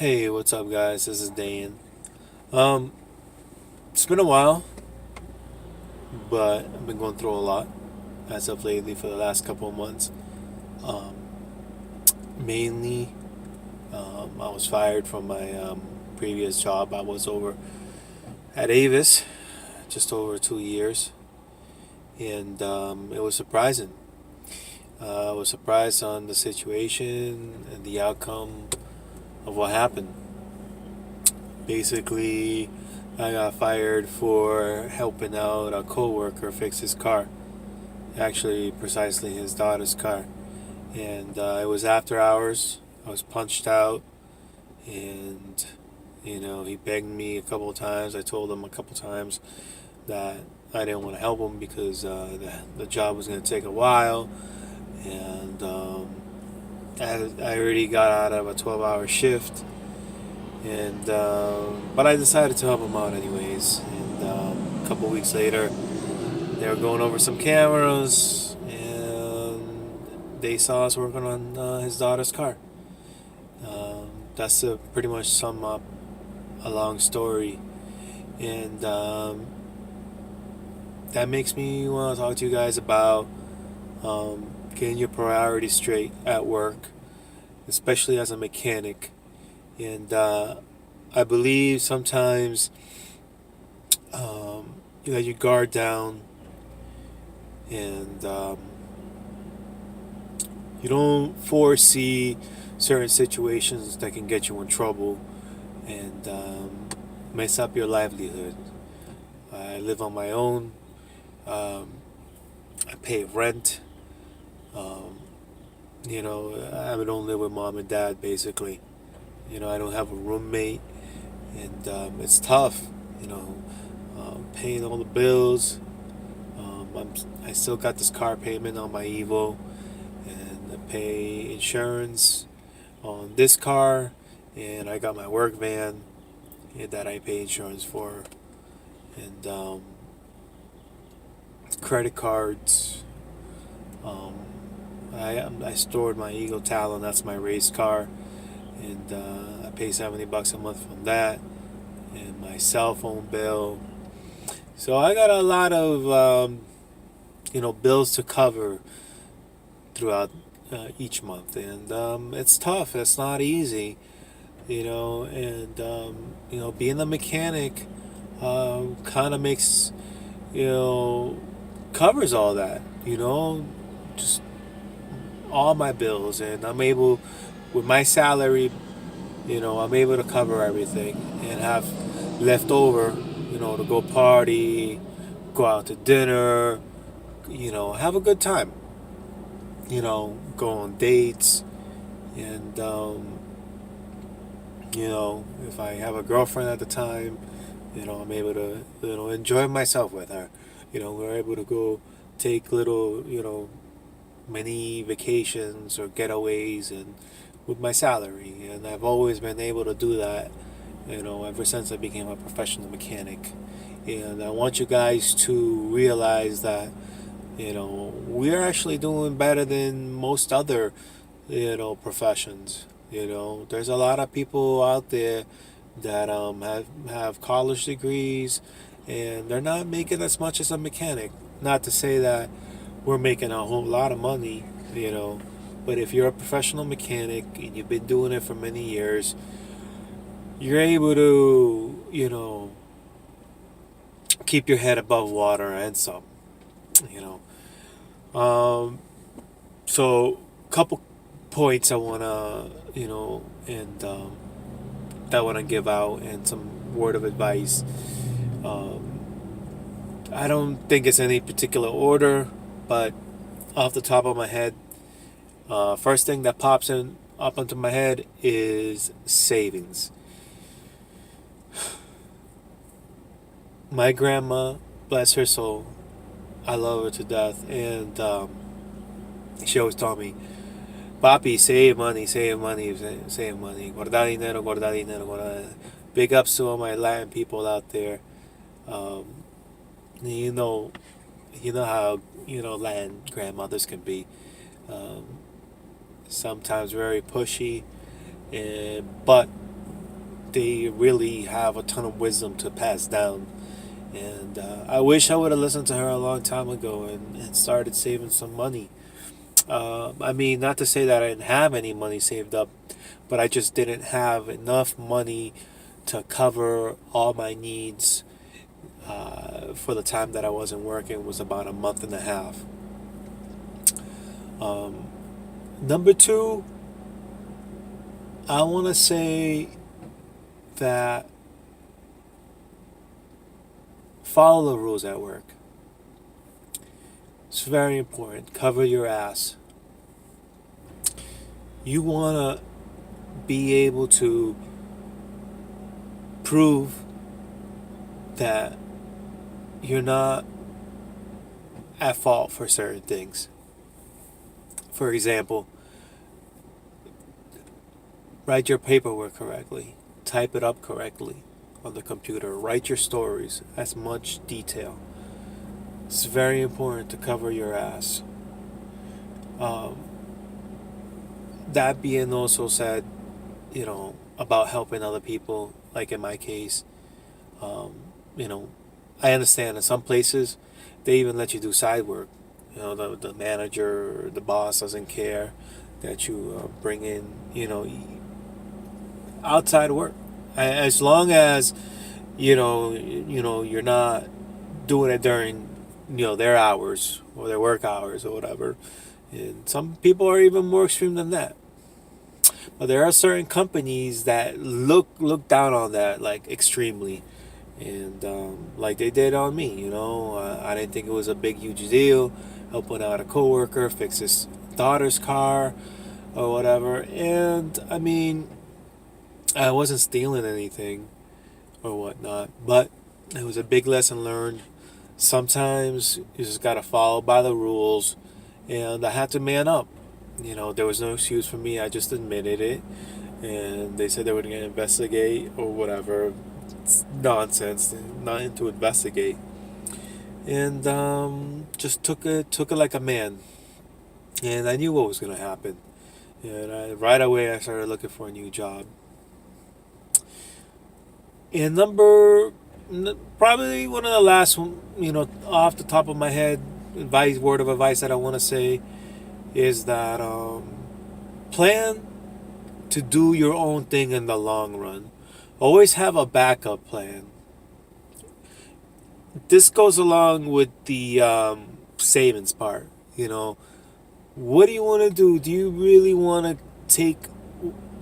Hey, what's up, guys? This is Dan. Um, it's been a while, but I've been going through a lot as of lately for the last couple of months. Um, Mainly, I was fired from my previous job. I was over at Avis just over 2 years, and it was surprising. I was surprised on the situation and the outcome of what happened. Basically, I got fired for helping out a coworker fix his car. Actually, precisely his daughter's car. And it was after hours. I was punched out, and he begged me a couple of times. I told him a couple of times that I didn't want to help him because the job was going to take a while, and I already got out of a 12-hour shift, and but I decided to help him out anyways. And a couple of weeks later, they were going over some cameras, and they saw us working on his daughter's car. That's to pretty much sum up a long story, and that makes me want to talk to you guys about getting your priorities straight at work, especially as a mechanic. And I believe sometimes you let your guard down, and you don't foresee certain situations that can get you in trouble and mess up your livelihood. I live on my own. Um, I pay rent. Um, I don't live with mom and dad basically. I don't have a roommate, and it's tough. Paying all the bills. I still got this car payment on my Evo, and I pay insurance on this car, and I got my work van that I pay insurance for, and credit cards. Um, I stored my Eagle Talon. That's my race car, and I pay $70 a month from that, and my cell phone bill. So I got a lot of bills to cover throughout each month, and it's tough. It's not easy, and being a mechanic kind of makes covers all that, just all my bills, and I'm able with my salary, I'm able to cover everything and have left over, to go party, go out to dinner, have a good time, go on dates, and if I have a girlfriend at the time, I'm able to, enjoy myself with her. We're able to go take little, many vacations or getaways and with my salary, and I've always been able to do that, ever since I became a professional mechanic. And I want you guys to realize that, we're actually doing better than most other, professions. There's a lot of people out there that have college degrees, and they're not making as much as a mechanic. Not to say that we're making a whole lot of money, but if you're a professional mechanic and you've been doing it for many years, you're able to, keep your head above water and some, you know. Um, so, couple points I wanna, and that I wanna give out, and some word of advice. Um, I don't think it's any particular order, but off the top of my head, first thing that pops in up into my head is savings. My grandma, bless her soul, I love her to death, and she always told me, "Papi, save money, save money, save money. Guarda dinero, guarda dinero, guarda." Big ups to all my Latin people out there. Um, you know, you know how Latin grandmothers can be. Um, Sometimes very pushy, but they really have a ton of wisdom to pass down. And I wish I would have listened to her a long time ago and started saving some money. I mean, not to say that I didn't have any money saved up, but I just didn't have enough money to cover all my needs for the time that I wasn't working. It was about a month and a half. Um, Number two, I want to say that follow the rules at work. It's very important. Cover your ass. You want to be able to prove that you're not at fault for certain things. For example, write your paperwork correctly, type it up correctly on the computer, write your stories as much detail. It's very important to cover your ass. Um, that being also said, about helping other people, like in my case, um, you know, I understand in some places they even let you do side work. The manager or the boss doesn't care that you bring in, outside work. As long as, you're not doing it during, their hours or their work hours or whatever. And some people are even more extreme than that. But there are certain companies that look down on that like extremely, and like they did on me. I didn't think it was a big huge deal helping out a coworker fix his daughter's car or whatever. And I mean, I wasn't stealing anything or whatnot, but it was a big lesson learned. Sometimes you just gotta follow by the rules, and I had to man up. There was no excuse for me. I just admitted it, and they said they were going to investigate or whatever. It's nonsense. Nothing to investigate, and just took it like a man. And I knew what was going to happen, and right away I started looking for a new job. And probably one of the last, off the top of my head, word of advice that I want to say is that plan to do your own thing in the long run. Always have a backup plan. This goes along with the savings part. What do you want to do? Do you really want to take,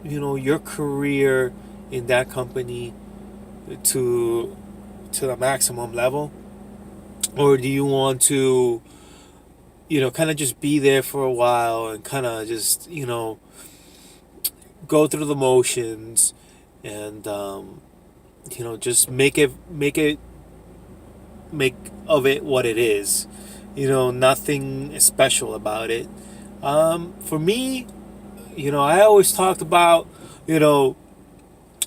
your career in that company to the maximum level, or do you want to kind of just be there for a while and kind of just, go through the motions and, just make of it what it is, nothing special about it. For me, I always talked about,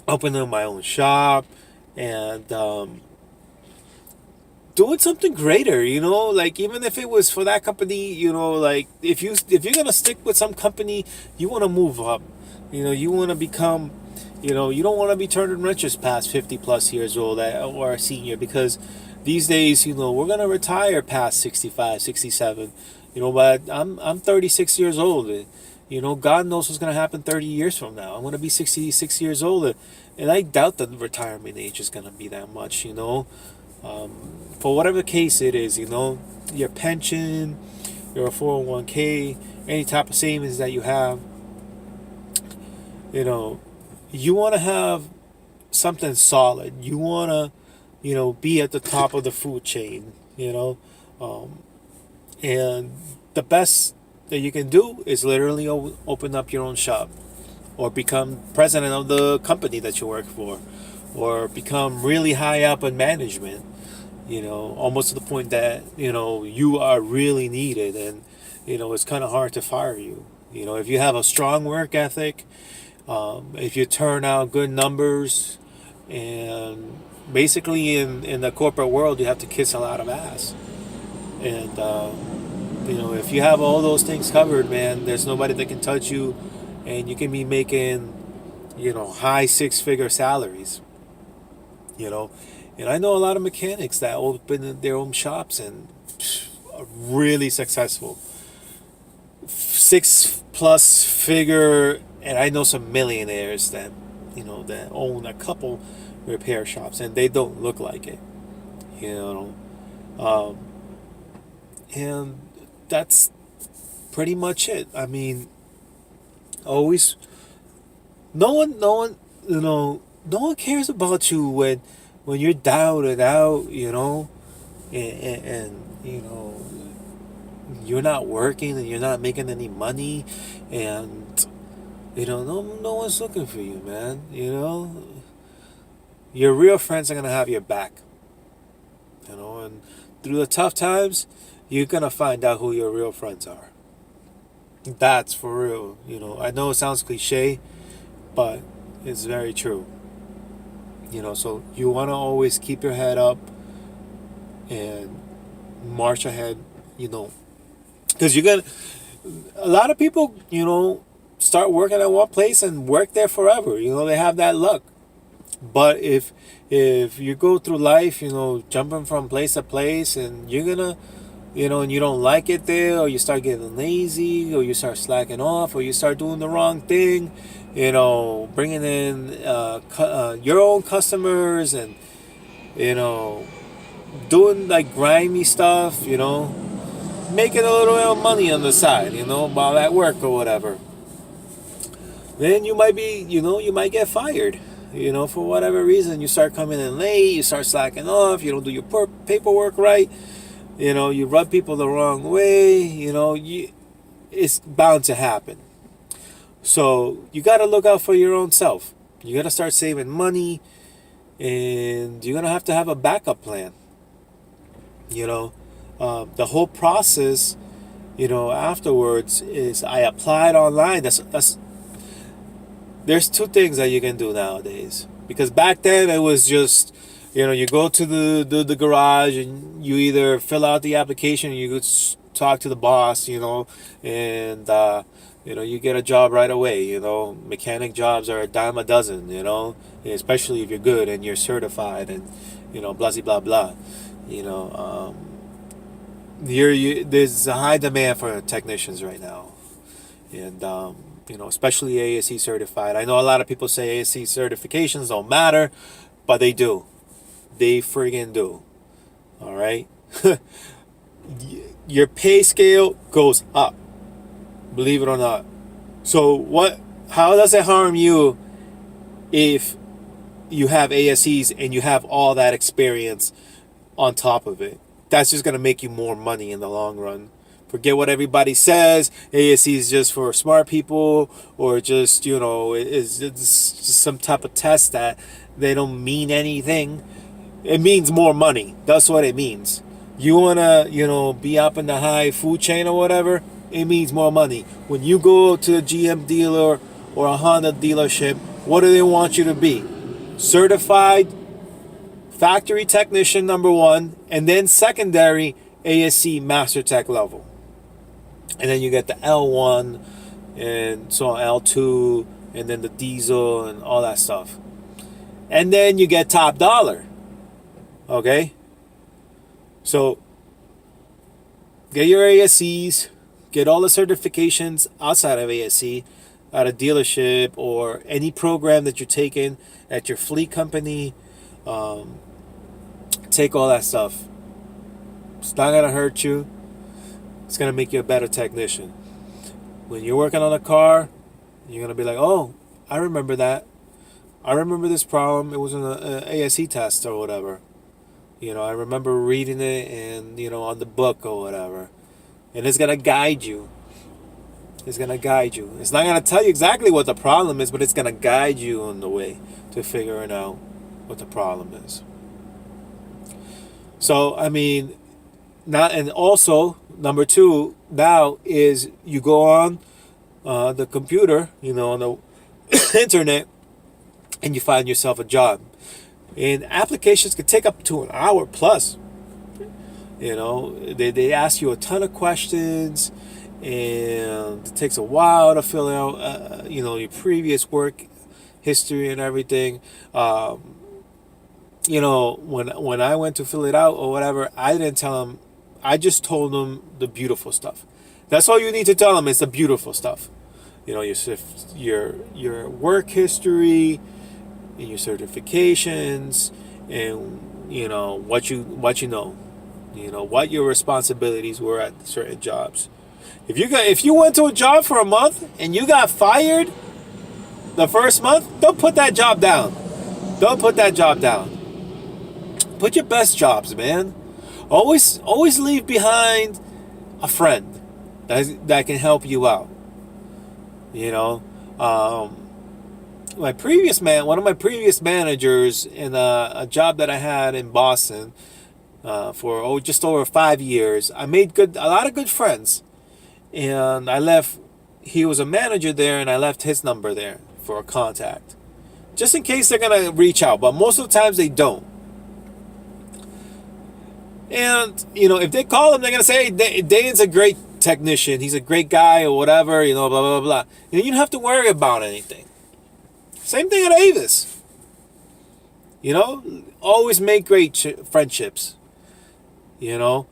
opening my own shop and, doing something greater, like even if it was for that company, like if you're gonna stick with some company, you want to move up, you want to become, you don't want to be turning wrenches past 50 plus years old or a senior, because these days, we're gonna retire past 65, 67, but I'm 36 years old, and, God knows what's gonna happen 30 years from now. I'm gonna be 66 years old, and I doubt the retirement age is gonna be that much, for whatever case it is, your pension, your 401k, any type of savings that you have, you want to have something solid. You want to, be at the top of the food chain, and the best that you can do is literally open up your own shop, or become president of the company that you work for, or become really high up in management, almost to the point that, you are really needed, and, it's kind of hard to fire you. If you have a strong work ethic, if you turn out good numbers, and basically in the corporate world, you have to kiss a lot of ass. And, if you have all those things covered, man, there's nobody that can touch you, and you can be making, high six-figure salaries. You know, and I know a lot of mechanics that open their own shops and are really successful. Six plus figure, and I know some millionaires that that own a couple repair shops, and they don't look like it. You know, um, and that's pretty much it. I mean, always no one no one cares about you when you're down and out, and you're not working and you're not making any money, and no one's looking for you, man. Your real friends are gonna have your back, and through the tough times, you're gonna find out who your real friends are. That's for real. I know it sounds cliche, but it's very true. So you want to always keep your head up and march ahead, because you're gonna. A lot of people, start working at one place and work there forever. They have that luck. But if you go through life, jumping from place to place, and you're gonna, and you don't like it there, or you start getting lazy, or you start slacking off, or you start doing the wrong thing, bringing in your own customers, and doing like grimy stuff, making a little bit of money on the side, while at work or whatever. Then you might be, you might get fired. For whatever reason, you start coming in late, you start slacking off, you don't do your paperwork right, you rub people the wrong way, it's bound to happen. So you got to look out for your own self. You got to start saving money, and you're going to have a backup plan. The whole process, afterwards is I applied online. That's There's two things that you can do nowadays, because back then it was just you go to the garage and you either fill out the application, you could talk to the boss, and you get a job right away. Mechanic jobs are a dime a dozen, especially if you're good and you're certified, and blah blah blah. There's a high demand for technicians right now, and especially ASE certified. I know a lot of people say ASE certifications don't matter, but they do. They friggin' do. All right? Your pay scale goes up, believe it or not. So how does it harm you if you have ASEs and you have all that experience on top of it? That's just going to make you more money in the long run. Forget what everybody says. ASE is just for smart people, or just, it's just some type of test that they don't mean anything. It means more money. That's what it means. You want to, be up in the high food chain or whatever, it means more money. When you go to a GM dealer or a Honda dealership, what do they want you to be? Certified factory technician, number one, and then secondary ASE Master Tech level. And then you get the L1 and so on, L2, and then the diesel and all that stuff. And then you get top dollar. Okay? So get your ASEs, get all the certifications outside of ASE, at a dealership or any program that you're taking at your fleet company. Take all that stuff. It's not going to hurt you. It's going to make you a better technician. When you're working on a car, you're going to be like, oh, I remember that. I remember this problem. It was an ASE test or whatever. I remember reading it and, on the book or whatever. And it's going to guide you. It's going to guide you. It's not going to tell you exactly what the problem is, but it's going to guide you on the way to figuring out what the problem is. So, and also, number two now is you go on the computer, on the internet, and you find yourself a job. And applications can take up to an hour plus. They ask you a ton of questions, and it takes a while to fill out, your previous work history and everything. When I went to fill it out or whatever, I didn't tell them. I just told them the beautiful stuff. That's all you need to tell them. It's the beautiful stuff. Your work history and your certifications, and what what your responsibilities were at certain jobs. If you went to a job for a month and you got fired the first month, don't put that job down. Don't put that job down. Put your best jobs, man. Always leave behind a friend that can help you out. You know, one of my previous managers in a job that I had in Boston for just over 5 years. I made a lot of good friends, and I left. He was a manager there, and I left his number there for a contact, just in case they're gonna reach out. But most of the times they don't. And if they call him, they're gonna say, hey, Dane's a great technician. He's a great guy, or whatever. Blah blah blah. You don't have to worry about anything. Same thing at Avis. Always make great friendships. Either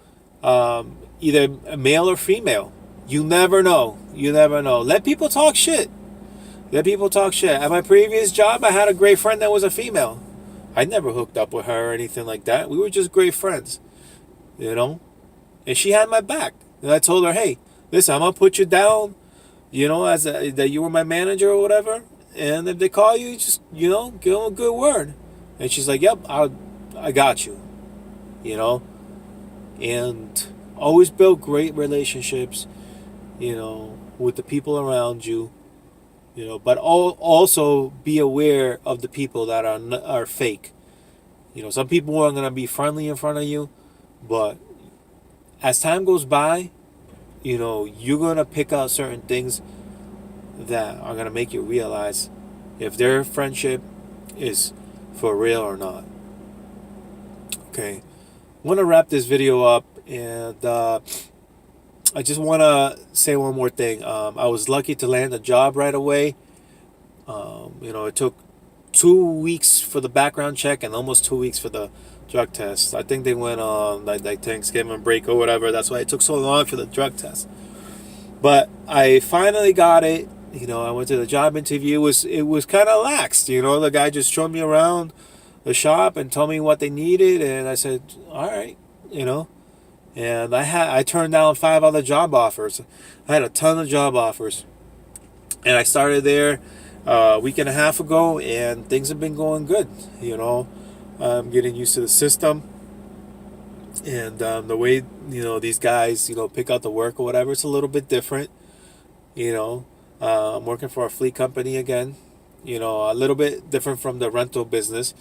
male or female. You never know. Let people talk shit. At my previous job, I had a great friend that was a female. I never hooked up with her or anything like that. We were just great friends. And she had my back. And I told her, hey, listen, I'm going to put you down, as that you were my manager or whatever. And if they call you, just, give them a good word. And she's like, yep, I got you. And always build great relationships, with the people around you, but also be aware of the people that are fake. Some people are going to be friendly in front of you, but as time goes by, you're going to pick out certain things that are going to make you realize if their friendship is for real or not. Okay, I want to wrap this video up, and I just want to say one more thing. I was lucky to land a job right away. It took 2 weeks for the background check and almost 2 weeks for the drug test. I think they went on like Thanksgiving break or whatever. That's why it took so long for the drug test. But I finally got it. I went to the job interview. It was kind of lax. The guy just showed me around the shop and told me what they needed, and I said, all right, and I turned down 5 other job offers. I had a ton of job offers, and I started there a week and a half ago, and things have been going good. I'm getting used to the system, and the way these guys pick out the work or whatever. It's a little bit different. I'm working for a fleet company again. A little bit different from the rental business,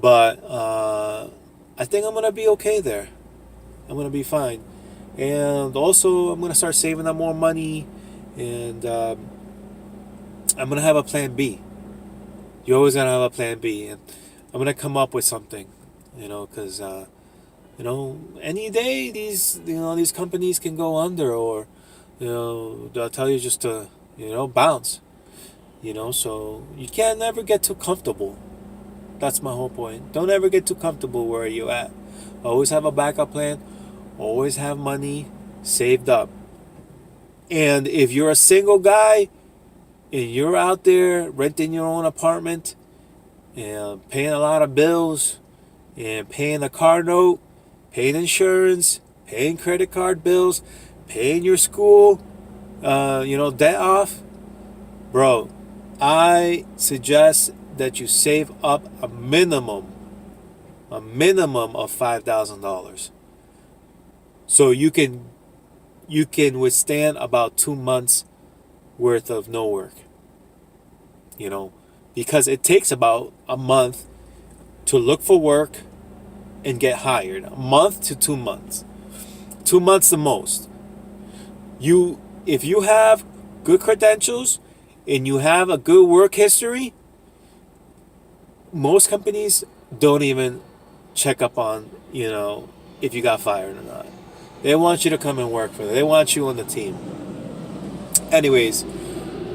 but I think I'm gonna be okay there. I'm gonna be fine, and also I'm gonna start saving up more money, and I'm gonna have a plan B. You're always gonna have a plan B, and I'm gonna come up with something, because any day these companies can go under, or they'll tell you just to bounce. So you can't never get too comfortable. That's my whole point. Don't ever get too comfortable where you're at. Always have a backup plan. Always have money saved up. And if you're a single guy and you're out there renting your own apartment and paying a lot of bills and paying a car note, paying insurance, paying credit card bills, paying your school, debt off, bro, I suggest that you save up a minimum of $5,000, so you can withstand about 2 months worth of no work. Because it takes about a month to look for work and get hired. A month to 2 months. 2 months the most. If you have good credentials and you have a good work history, most companies don't even check up on, if you got fired or not. They want you to come and work for them. They want you on the team. Anyways,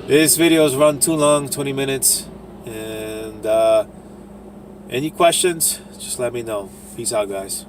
this video has run too long, 20 minutes. And any questions, just let me know. Peace out, guys.